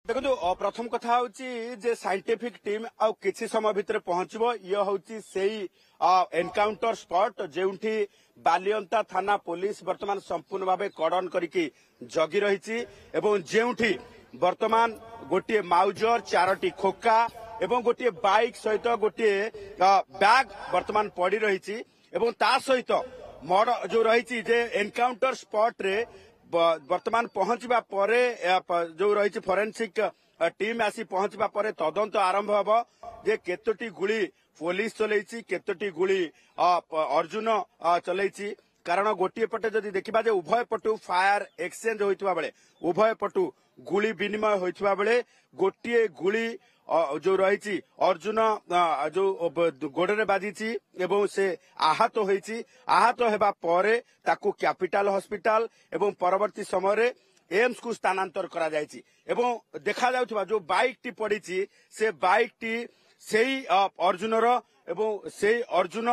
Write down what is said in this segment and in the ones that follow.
देखो प्रथम कथा हूँ जे साइंटिफिक टीम आउ किछि समय भितर पहुंचबो ये हूँ से एनकाउंटर स्पॉट जेउठी बालियंता थाना पुलिस वर्तमान संपूर्ण भाव कड़न करके जगी रही एवं जेउठी वर्तमान गोटे माउजर 4टी खोका एवं गोटे बाइक सहित गोटे बैग वर्तमान पड़ी रही एवं ता सहित मर्ड जो रही जे एनकाउंटर स्पॉट रे वर्तमान पहुंचवा परे जो रही फोरेंसिक टीम आसी पहुंचवा परे तदंत आरंभ हब जे केतोटी गुली पुलिस चलैछि केतोटी गुली अर्जुन चलैछि कारण गोटे पटे जदि देखिबा जे उभय पटु फायर एक्सचेंज होइतबा बेले उभय पटु गुली विनिमय होइतबा बेले गोटे गुली जो रही अर्जुन जो गोड़े बाजी एवं से आहत होइछि आहत हेबा परे ताकू कैपिटल हॉस्पिटल एवं परवर्ती समय एम्स को स्थानांतर करा जायछि एवं देखा जाउथबा जो बाइक टी पड़ी से बाइक टी सेही अर्जुन एवं से अर्जुन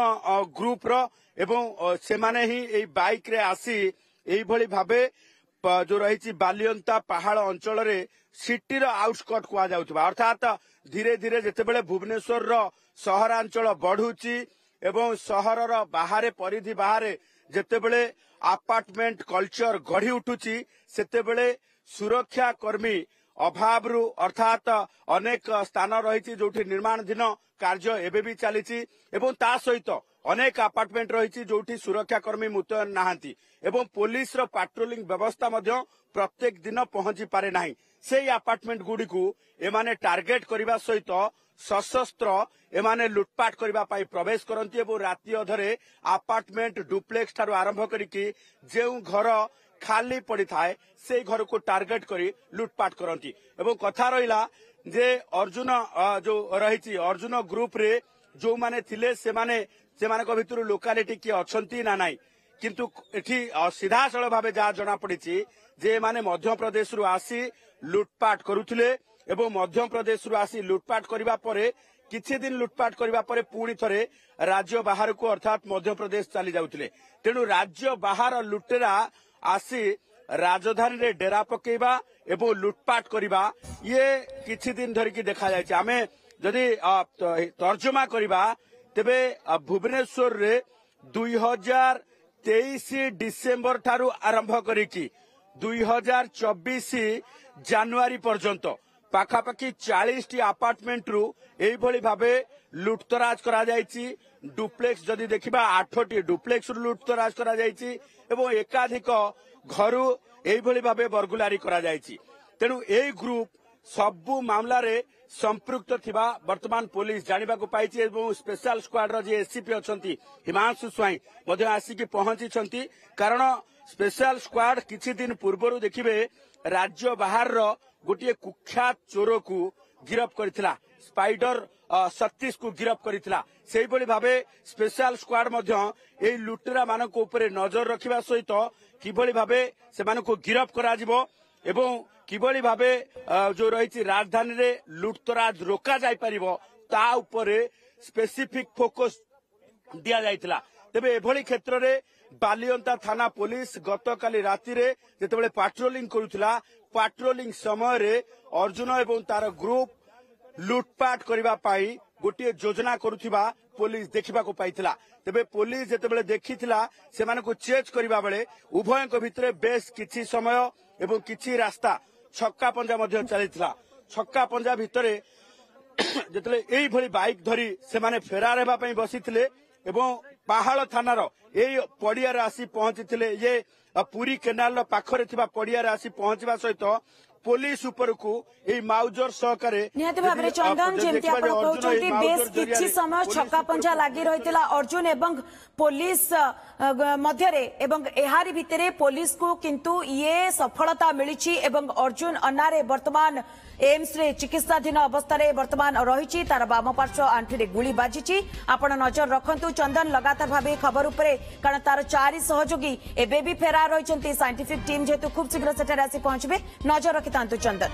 ग्रुप रो एवं से माने ही ए बाइक रे आसी एई भली भाबे जो रही बालियंता पहाड़ अंचल रे सिटी रो आउटस्कट कुआ जाउथबा अर्थात धीरे धीरे जेतेबेले भुवनेश्वर रो सहरांचल बढ़ुची एवं सहर रो बाहरे परिधि बाहरे जेतेबेले अपार्टमेंट कल्चर गढ़ी उठुची सेतेबेले सुरक्षा कर्मी अभाव रु अर्थात अनेक स्थान रही जोठी निर्माणाधीन कार्य एबे भी चली एवं ता सहित अनेक अपार्टमेंट रही जोठी सुरक्षा कर्मी मुतयन नहांती एवं पुलिस रो पेट्रोलिंग व्यवस्था मध्य प्रत्येक दिन पहुंची पारे नाही से अपार्टमेंट गुडी को एमाने टार्गेट करबा सहित सशस्त्र एमाने लुटपाट करबा पाई प्रवेश करंती एवं राति अधरे अपार्टमेंट डुप्लेक्स ठारू आरंभ करिकी जेउ घर खाली पड़ी थाए से घर को टार्गेट करी लुटपाट करंती एवं कथा रहिला जे अर्जुन जो रही अर्जुन ग्रुप रे जो माने थिले से माने भितर लोकालिटी किए अछंती ना नाही किंतु एठी सीधा सळ भाबे जा जना पड़ी जे माने मध्य प्रदेश रु आसी लुटपाट करुथिले एवं मध्य प्रदेश रु आसी लुटपाट करिबा परे किछि दिन लुटपाट करिबा परे पुणी थरे राज्य बाहर को अर्थात मध्य प्रदेश चली जाउथिले तेणु राज्य बाहर लुटेरा आसी राजधानी रे डेरा पकेबा एवं लुटपाट करिबा ये किछि दिन धरिकी देखा जायछि आमे जदि तर्जमा करिबा तेबे भुवनेश्वर रे 2023 डिसेंबर ठारू आरंभ करिकी 2024 जानुआरी पर्यंत पाखापाखि 40 टी अपार्टमेंट रु एई भली भाबे लुटतराज करा जायछि डुप्लेक्स जदि देखिबा 8 टी डुप्लेक्स रु लुटतराज करा जायछि एवं एकाधिक घरु एई भली भाबे बरगुलारी करा जायछि तेणु एई ग्रुप सबु मामला रे संपृक्त थिबा वर्तमान पुलिस जानिबा को पाइछि एवं स्पेशल स्क्वाड रो जे एससीपी अछंती हिमांशु स्वाई मध्य आसिकी पहुंची छंती कारण स्पेशल स्क्वाड किछि दिन पूर्वरु देखिबे राज्य बाहर रो गोटे कुख्यात चोर को गिरफ करथिला स्पाइडर सतीश को गिरफ करथिला सेही बली भाबे स्पेशल स्क्वाड मध्य एई लुटेरा मानको ऊपर नजर रखिबा सहित किबली भाबे से मानको गिरफ करा जिवो एवं किबली भाबे जो रही राजधानी रे लुटतराज रोका जाय परिबो ता उपरे स्पेसिफिक फोकस दिया जायतिला तेबे एभली क्षेत्र रे बालियंता थाना पुलिस गतकाली राति रे जेतेबेले पेट्रोलिंग करूथिला पेट्रोलिंग समय रे अर्जुन एवं तार ग्रुप लुटपाट करबा पाई गोटे योजना करुथिबा पुलिस देखिबा को पाइथिला तेबे पुलिस जेतेबेले देखिथिला सेमानको चेक करबा बेले उभयक भितरे बेस किछि समय एवं किछि रास्ता छक्का पंजा मध्य चलिथिला छक्का पंजा भितरे जेतेले एई भली बाइक धरी से माने फेरार हेबा पई बसिथिले एवं पाहाड़ थानार एई पड़ियार आसी पहुंचीथिले ये पुरी केनाल पाखरे थिबा पड़ियार आसी पहुंचबा सहित पुलिस ऊपर को एई माउजर सहकारे निहाती भाबरे चंदन जेमति आपण कहउछंती बेस किछि समय छक्का पंजा लागि रहितला अर्जुन एवं पुलिस मध्य रे एवं एहारी भितरे पुलिस को किंतु ये सफलता मिलिछि एवं अर्जुन अनारे वर्तमान एम्स रे चिकित्साधीन अवस्था रे वर्तमान रहिछि तार बाम पार्श्व आंठी रे गुली बाजिछि आपण नजर रखंतु चंदन लगातार भाबे खबर उपरे कारण तार 4 सहयोगी एबे भी फेरार रहिछंती साइंटिफिक टीम जेतु खूब शीघ्र सेठारे आसी पहुंचबे नजर रखितांतु चंदन।